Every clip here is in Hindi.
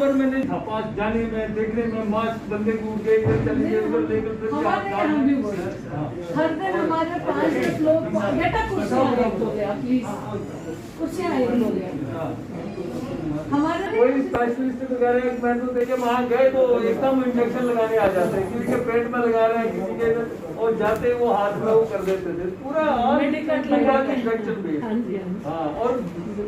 पर मैंने पास जाने में देखने में मास्क बंदे को उठ गए चले गए उधर लेकर हमारे यहाँ भी वही हर दिन हमारे 5-10 लोग बेटा कुर्सियाँ एक हो गया प्लीज कुर्सियाँ एक हो गया हमारे कोई स्पेशलिस्ट वगैरह मैं तो देखे वहाँ गए तो एकदम इंजेक्शन लगाने आ जाते हैं, किसी के पेट में लगा रहे हैं, किसी के और जाते वो हाथ में वो कर देते थे पूरा मेडिकल लगा के इंजेक्शन भी। हाँ जी हाँ, और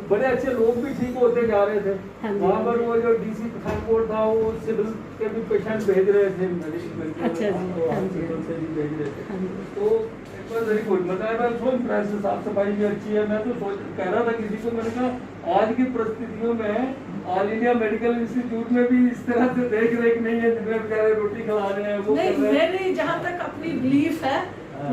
बड़े अच्छे लोग भी ठीक होते जा रहे थे। हाँ जी। वहाँ पर वो जो डीसी पठानकोट था वो सिविल के भी पेशेंट भेज रहे थे मेडिकल अच्छा जी, हाँ जी। हॉस्पिटल से भी भेज रहे थे। हाँ जी। तो एक बार वेरी गुड बताया मैं सोच रहा से साफ सफाई भी अच्छी है। मैं तो सोच कह रहा था किसी को, मैंने कहा आज की परिस्थितियों में ऑल इंडिया मेडिकल इंस्टीट्यूट में भी इस तरह से देख रेख नहीं है जिसमें बेचारे रोटी खिला रहे हैं वो नहीं कर रहे हैं। मेरी जहाँ तक अपनी बिलीफ है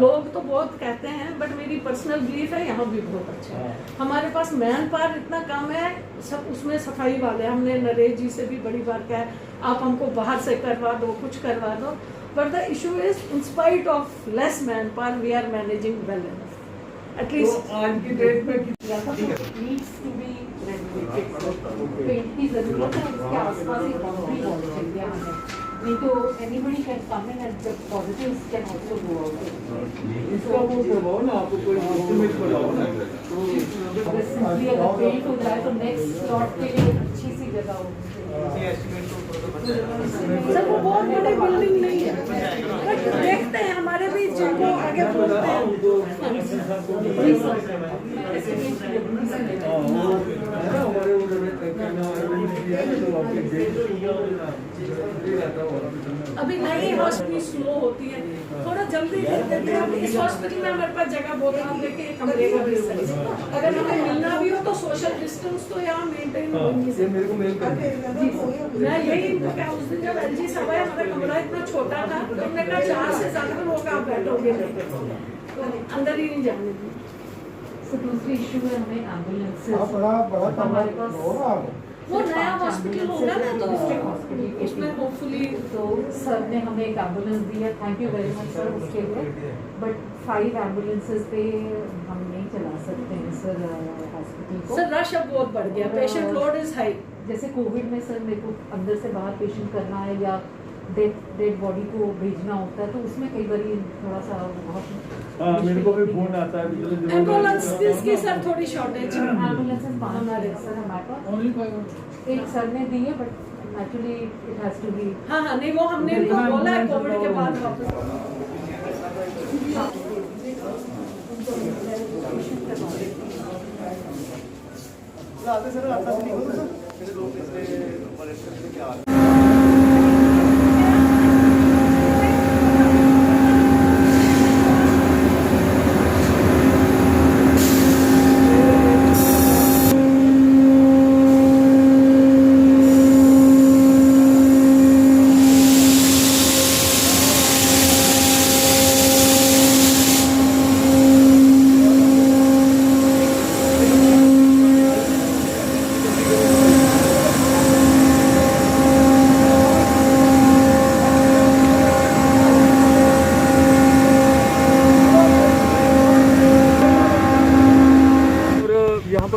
लोग तो बहुत कहते हैं बट मेरी पर्सनल बिलीफ है यहाँ भी बहुत अच्छा है। हमारे पास मैन पावर इतना कम है सब उसमें सफाई वाले हमने नरेश जी से भी बड़ी बार कहा है आप हमको बाहर से करवा दो कुछ करवा दो but the issue is in spite of less man power we are managing well enough at least तो आज की डेट में needs to be regulated. Paint की जरूरत है उसके आसपास एक बाउंड्री होनी चाहिए हमें नहीं तो anybody can come in and the positives can also go out. इसका वो करवाओ ना, आपको कोई एस्टिमेट बनाओ ना। बस simply अगर पेंट हो जाए तो नेक्स्ट स्लॉट के लिए अच्छी सी जगह होनी चाहिए। सर वो बहुत बड़ी बिल्डिंग नहीं है बट देखते हैं हमारे भी जो आगे बोलते अभी नई हॉस्पिटल स्लो होती है थोड़ा जल्दी देखिए अब इस हॉस्पिटल में हमारे पास जगह बहुत कम देखिए कमरे का भी सही अगर हमें मिलना भी हो तो सोशल डिस्टेंस तो यहाँ मेंटेन होनी ये मेरे को मेल कर मैं यही क्या उस दिन जब एलजी साहब आए हमारा कमरा इतना छोटा था तो हमने कहा 4 से ज्यादा लोग आप बैठोगे नहीं तो अंदर ही नहीं जाने दी। So दूसरी इशू है हमें एम्बुलेंसेस बड़ा हमारे पास वो नया हॉस्पिटल होगा ना तो हॉस्पिटल उसमें होपफुली तो सर ने हमें एक एम्बुलेंस दी है thank you very much sir उसके लिए बट 5 एम्बुलेंसेस पे हम नहीं चला सकते हैं सर हॉस्पिटल को सर रश अब बहुत बढ़ गया पेशेंट लोड इज हाई जैसे कोविड में सर मेरे को अंदर से बाहर पेशेंट करना है या डेड बॉडी को भेजना होता है तो उसमें कई बार थोड़ा सा बहुत हाँ, मेरे को भी फोन आता है एम्बुलेंस की सर थोड़ी शॉर्टेज है एम्बुलेंसेस 5 सर हमारे पास एक सर ने दी है but actually it has to be हाँ हाँ नहीं वो हमने इनको बोला है कोविड के बाद वापस आते सर आता से निकलो सर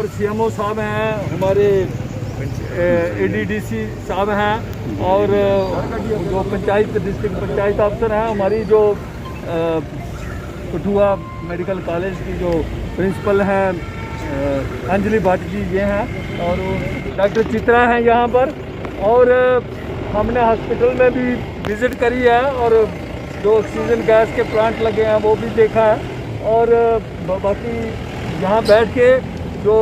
सीएमओ साहब हैं, हमारे एडीडीसी साहब हैं और जो पंचायत डिस्ट्रिक्ट पंचायत अफसर हैं, हमारी जो कठुआ मेडिकल कॉलेज की जो प्रिंसिपल हैं अंजलि भट्ट जी ये हैं और डॉक्टर चित्रा हैं यहाँ पर और हमने हॉस्पिटल में भी विज़िट करी है और जो ऑक्सीजन गैस के प्लांट लगे हैं वो भी देखा है और बाकी यहाँ बैठ के जो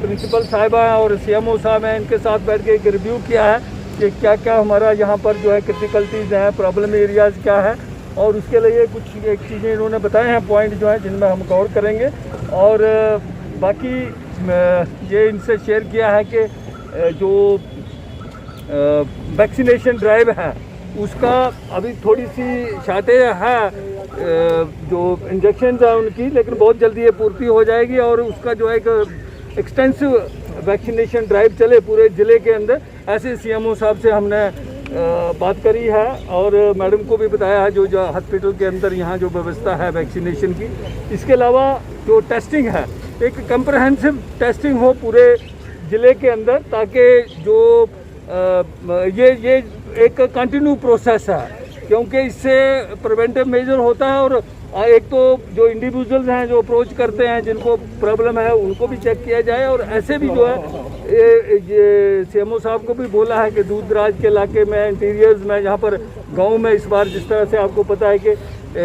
प्रिंसिपल साहिबा हैं और सीएमओ साहब हैं इनके साथ बैठ के एक रिव्यू किया है कि क्या क्या हमारा यहाँ पर जो है क्रिटिकलिटीज़ हैं, प्रॉब्लम एरियाज़ क्या है और उसके लिए कुछ एक चीज़ें इन्होंने बताए हैं पॉइंट जो है जिनमें हम गौर करेंगे और बाकी ये इनसे शेयर किया है कि जो वैक्सीनेशन ड्राइव है उसका अभी थोड़ी सी शार्टेज है जो इंजेक्शन है उनकी, लेकिन बहुत जल्दी ये पूर्ति हो जाएगी और उसका जो है एक एक्सटेंसिव वैक्सीनेशन ड्राइव चले पूरे ज़िले के अंदर, ऐसे सीएमओ साहब से हमने बात करी है और मैडम को भी बताया है जो हॉस्पिटल के अंदर यहाँ जो व्यवस्था है वैक्सीनेशन की। इसके अलावा जो टेस्टिंग है एक कंप्रहेंसिव टेस्टिंग हो पूरे ज़िले के अंदर ताकि जो ये एक कंटिन्यू प्रोसेस है, क्योंकि इससे प्रिवेंटिव मेजर होता है। और एक तो जो इंडिविजुअल्स हैं जो अप्रोच करते हैं जिनको प्रॉब्लम है उनको भी चेक किया जाए, और ऐसे भी जो है ये सीएमओ साहब को भी बोला है कि दूर दराज के इलाके में, इंटीरियर्स में, जहाँ पर गांव में इस बार जिस तरह से आपको पता है कि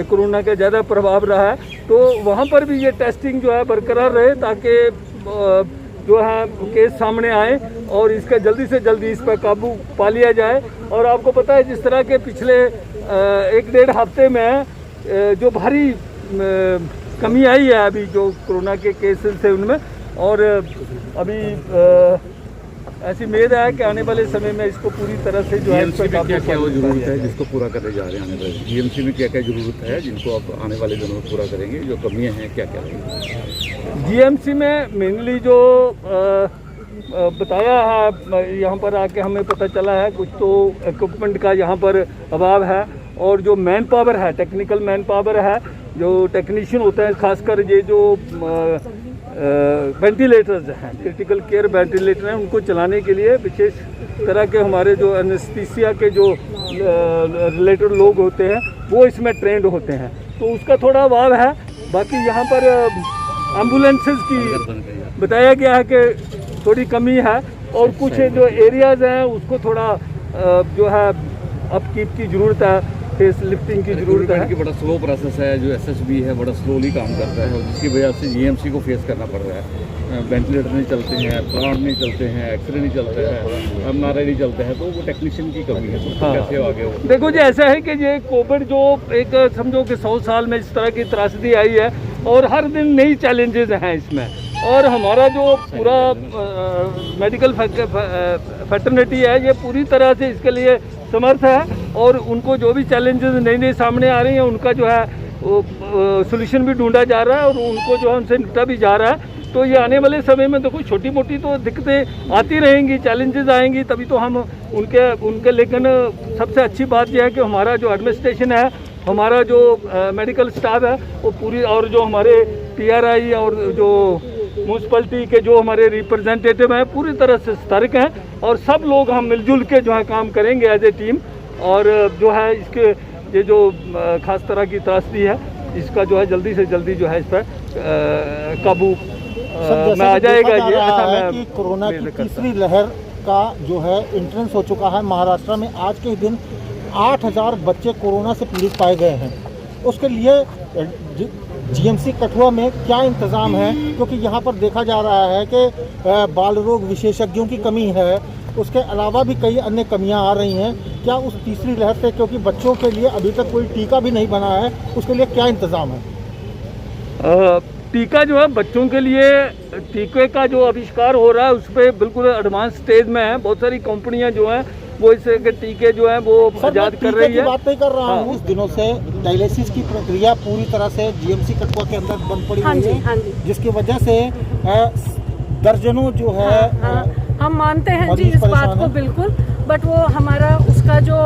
कोरोना का ज़्यादा प्रभाव रहा है, तो वहाँ पर भी ये टेस्टिंग जो है बरकरार रहे, ताकि जो है केस सामने आए और इसका जल्दी से जल्दी इस पर काबू पा लिया जाए। और आपको पता है जिस तरह के पिछले 1-1.5 हफ्ते में जो भारी कमी आई है अभी जो कोरोना के केसेस थे उनमें, और अभी ऐसी उम्मीद है कि आने वाले समय में इसको पूरी तरह से जो है इस पर क्या क्या वो जरूरत है जिसको पूरा करने जा रहे हैं आने वाले जीएमसी में, क्या क्या जरूरत है जिनको आप आने वाले दिनों में पूरा करेंगे, जो कमियां हैं क्या क्या रहेंगी? जीएमसी में मेनली जो बताया है, यहाँ पर आके हमें पता चला है कुछ तो इक्विपमेंट का यहाँ पर अभाव है, और जो मैन पावर है, टेक्निकल मैन पावर है, जो टेक्नीशियन होते हैं, खासकर ये जो वेंटिलेटर्स हैं, क्रिटिकल केयर वेंटिलेटर हैं, उनको चलाने के लिए विशेष तरह के हमारे जो एनेस्थीसिया के जो रिलेटेड लोग होते हैं वो इसमें ट्रेंड होते हैं, तो उसका थोड़ा अभाव है। बाकी यहाँ पर एम्बुलेंसेस की बताया गया है कि थोड़ी कमी है, और कुछ जो एरियाज़ हैं उसको थोड़ा जो है अपकीप की ज़रूरत है, फेस लिफ्टिंग की ज़रूरत है। कि बड़ा स्लो प्रोसेस है, जो एसएसबी है बड़ा स्लोली काम करता है, और जिसकी वजह से जीएमसी को फेस करना पड़ रहा है। वेंटिलेटर नहीं चलते हैं, प्लांट नहीं चलते हैं, एक्सरे नहीं चलते हैं, एमआरआई नहीं चलते हैं, तो वो टेक्नीशियन की कमी है। तो हाँ। कैसे आगे हो? देखो जी, ऐसा है कि ये कोविड जो एक समझो कि 100 साल में इस तरह की त्रासदी आई है, और हर दिन नई चैलेंजेस हैं इसमें, और हमारा जो पूरा मेडिकल फैटर्निटी है ये पूरी तरह से इसके लिए समर्थ है, और उनको जो भी चैलेंजेस नई नई सामने आ रही हैं उनका जो है सोल्यूशन भी ढूंढा जा रहा है, और उनको जो है उनसे निपटा भी जा रहा है। तो ये आने वाले समय में तो कोई छोटी मोटी तो दिक्कतें आती रहेंगी, चैलेंजेस आएंगी, तभी तो हम उनके लेकिन सबसे अच्छी बात यह है कि हमारा जो एडमिनिस्ट्रेशन है, हमारा जो मेडिकल स्टाफ है वो पूरी, और जो हमारे PRI और जो म्यूनसिपलिटी के जो हमारे रिप्रेजेंटेटिव हैं पूरी तरह से सतर्क हैं, और सब लोग हम मिलजुल के जो है काम करेंगे एज ए टीम, और जो है इसके ये जो खास तरह की त्रासदी है इसका जो है जल्दी से जल्दी जो है इस पर काबू में आ जाएगा। ये ऐसा मैं कि कोरोना की तीसरी लहर का जो है एंट्रेंस हो चुका है महाराष्ट्र में। आज के दिन 8000 बच्चे कोरोना से पीड़ित पाए गए हैं। उसके लिए जीएमसी कठुआ में क्या इंतज़ाम है, क्योंकि यहाँ पर देखा जा रहा है कि बाल रोग विशेषज्ञों की कमी है, उसके अलावा भी कई अन्य कमियां आ रही हैं। क्या उस तीसरी लहर से, क्योंकि बच्चों के लिए अभी तक कोई टीका भी नहीं बना है, उसके लिए क्या इंतज़ाम है? टीका जो है बच्चों के लिए, टीके का जो आविष्कार हो रहा है उस पर बिल्कुल एडवांस स्टेज में है। बहुत सारी कंपनियां जो हैं वो इस टीके जो हैं वो आजाद कर रही है। बात नहीं कर रहा हूँ, इस दिनों से डायलिसिस की प्रक्रिया पूरी तरह से जीएमसी कठुआ के अंदर बंद पड़ी हुई है, जिसकी वजह से दर्जनों जो है हम मानते हैं जी इस बात को बिल्कुल, बट वो हमारा उसका जो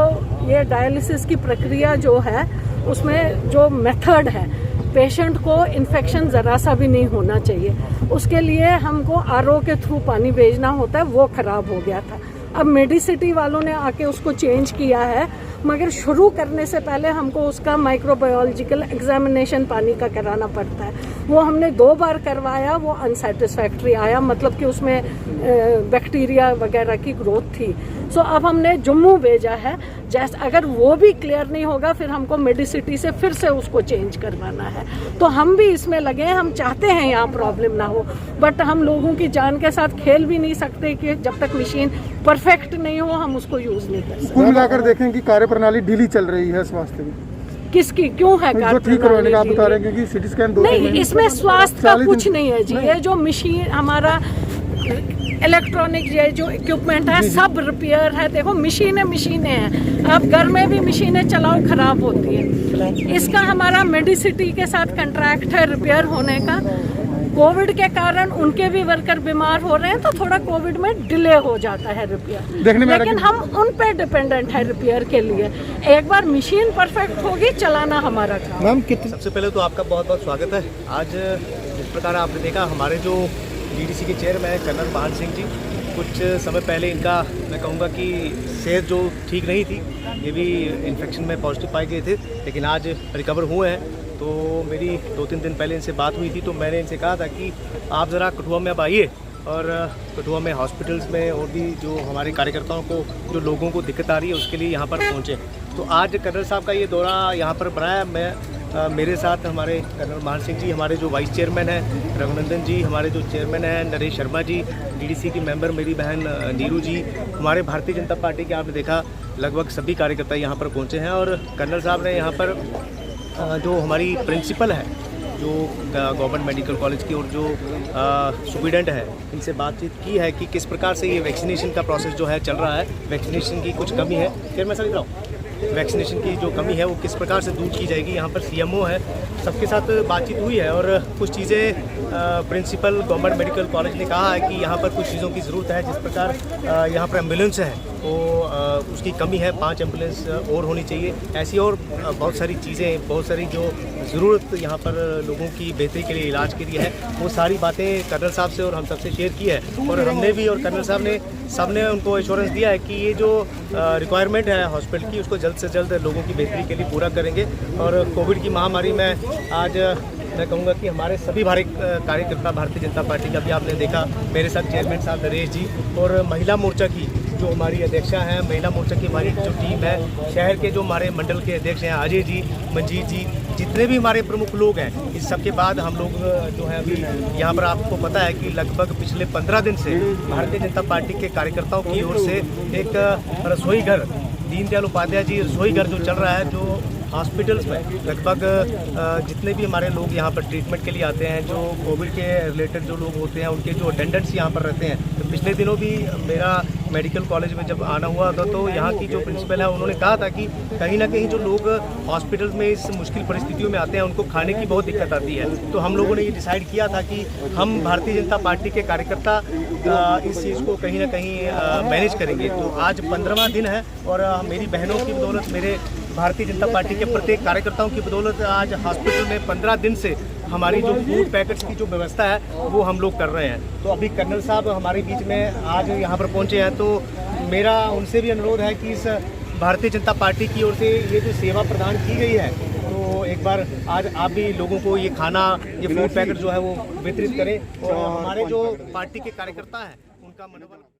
ये डायलिसिस की प्रक्रिया जो है उसमें जो मेथड है, पेशेंट को इन्फेक्शन ज़रा सा भी नहीं होना चाहिए, उसके लिए हमको RO के थ्रू पानी भेजना होता है, वो ख़राब हो गया था। अब मेडिसिटी वालों ने आके उसको चेंज किया है, मगर शुरू करने से पहले हमको उसका माइक्रोबायोलॉजिकल एग्जामिनेशन पानी का कराना पड़ता है। वो हमने 2 बार करवाया, वो अनसेटिस्फैक्ट्री आया, मतलब कि उसमें बैक्टीरिया वगैरह की ग्रोथ थी। सो अब हमने जम्मू भेजा है, जैसे अगर वो भी क्लियर नहीं होगा फिर हमको मेडिसिटी से फिर से उसको चेंज करवाना है। तो हम भी इसमें लगे हैं, हम चाहते हैं यहाँ प्रॉब्लम ना हो, बट हम लोगों की जान के साथ खेल भी नहीं सकते कि जब तक मशीन परफेक्ट नहीं हो हम उसको यूज़ नहीं कर सकते। कुल मिलाकर देखें कि कार्यप्रणाली ढीली चल रही है स्वास्थ्य में। किसकी क्यों है जो ठीक करवाने का आप बता रहे हैं, क्योंकि सिटी स्कैन नहीं, इसमें स्वास्थ्य का कुछ नहीं है जी। ये जो मशीन हमारा इलेक्ट्रॉनिक ये जो इक्विपमेंट है सब रिपेयर है। देखो मशीनें हैं, अब घर में भी मशीनें चलाओ खराब होती है। इसका हमारा मेडिसिटी के साथ कंट्रैक्ट है रिपेयर होने का। कोविड के कारण उनके भी वर्कर बीमार हो रहे हैं तो थोड़ा कोविड में डिले हो जाता है रिपेयर, लेकिन हम उन पे डिपेंडेंट है रिपेयर के लिए। एक बार मशीन परफेक्ट होगी, चलाना हमारा काम। मैम सबसे पहले तो आपका बहुत बहुत स्वागत है। आज जिस प्रकार आपने देखा, हमारे जो DDC के चेयरमैन कर्नल मान सिंह जी कुछ समय पहले इनका मैं कहूँगा कि सेहत जो ठीक नहीं थी, ये भी इन्फेक्शन में पॉजिटिव पाए गए थे, लेकिन आज रिकवर हुए हैं। तो मेरी 2-3 दिन पहले इनसे बात हुई थी, तो मैंने इनसे कहा था कि आप ज़रा कठुआ में अब आइए और कठुआ में हॉस्पिटल्स में और भी जो हमारे कार्यकर्ताओं को, जो लोगों को दिक्कत आ रही है, उसके लिए यहाँ पर पहुँचे। तो आज कर्नल साहब का ये दौरा यहाँ पर बनाया। मैं मेरे साथ हमारे कर्नल मान सिंह जी, हमारे जो वाइस चेयरमैन हैं, रघुनंदन जी हमारे जो चेयरमैन हैं, नरेश शर्मा जी डीडीसी की मेंबर, मेरी बहन नीरू जी, हमारे भारतीय जनता पार्टी के आपने देखा लगभग सभी कार्यकर्ता यहाँ पर पहुँचे हैं। और कर्नल साहब ने यहाँ पर जो हमारी प्रिंसिपल है, जो गवर्नमेंट मेडिकल कॉलेज की, और जो सुप्रिटेंडेंट है, इनसे बातचीत की है कि किस प्रकार से ये वैक्सीनेशन का प्रोसेस जो है चल रहा है, वैक्सीनेशन की कुछ कमी है, फिर मैं समझ रहा हूँ वैक्सीनेशन की जो कमी है वो किस प्रकार से दूर की जाएगी। यहाँ पर सीएमओ है, सबके साथ बातचीत हुई है और कुछ चीज़ें प्रिंसिपल गवर्नमेंट मेडिकल कॉलेज ने कहा है कि यहाँ पर कुछ चीज़ों की ज़रूरत है। जिस प्रकार यहाँ पर एम्बुलेंस है वो उसकी कमी है, 5 एम्बुलेंस और होनी चाहिए। ऐसी और बहुत सारी चीज़ें, बहुत सारी जो ज़रूरत यहाँ पर लोगों की बेहतरी के लिए, इलाज के लिए है, वो सारी बातें कर्नल साहब से और हम सबसे शेयर की है। और हमने भी और कर्नल साहब ने सबने उनको एश्योरेंस दिया है कि ये जो रिक्वायरमेंट है हॉस्पिटल की, उसको जल्द से जल्द लोगों की बेहतरी के लिए पूरा करेंगे। और कोविड की महामारी में आज मैं कहूँगा कि हमारे सभी कार्यकर्ता भारतीय जनता पार्टी का भी आपने देखा, मेरे साथ चेयरमैन साहब नरेश जी, और महिला मोर्चा की जो हमारी अध्यक्षा हैं, महिला मोर्चा की हमारी जो टीम है, शहर के जो हमारे मंडल के अध्यक्ष हैं अजय जी, मंजीत जी, जितने भी हमारे प्रमुख लोग हैं, इस सब के बाद हम लोग जो है अभी यहाँ पर आपको पता है कि लगभग पिछले 15 दिन से भारतीय जनता पार्टी के कार्यकर्ताओं की ओर से एक रसोई घर, दीनदयाल उपाध्याय जी रसोई घर जो चल रहा है, जो हॉस्पिटल्स में लगभग जितने भी हमारे लोग यहाँ पर ट्रीटमेंट के लिए आते हैं, जो कोविड के रिलेटेड जो लोग होते हैं, उनके जो अटेंडेंट्स यहाँ पर रहते हैं। तो पिछले दिनों भी मेरा मेडिकल कॉलेज में जब आना हुआ था, तो यहाँ की जो प्रिंसिपल है उन्होंने कहा था कि कहीं ना कहीं जो लोग हॉस्पिटल्स में इस मुश्किल परिस्थितियों में आते हैं, उनको खाने की बहुत दिक्कत आती है। तो हम लोगों ने ये डिसाइड किया था कि हम भारतीय जनता पार्टी के कार्यकर्ता इस चीज़ को कहीं ना कहीं मैनेज करेंगे। तो आज 15वां दिन है और मेरी बहनों की बदौलत, मेरे भारतीय जनता पार्टी के प्रत्येक कार्यकर्ताओं की बदौलत आज हॉस्पिटल में 15 दिन से हमारी जो फूड पैकेट्स की जो व्यवस्था है वो हम लोग कर रहे हैं। तो अभी कर्नल साहब हमारे बीच में आज यहाँ पर पहुँचे हैं, तो मेरा उनसे भी अनुरोध है कि इस भारतीय जनता पार्टी की ओर से ये जो सेवा प्रदान की गई है, तो एक बार आज आप भी लोगों को ये खाना, ये फूड पैकेट जो है वो वितरित करें और हमारे जो पार्टी के कार्यकर्ता हैं उनका मनोबल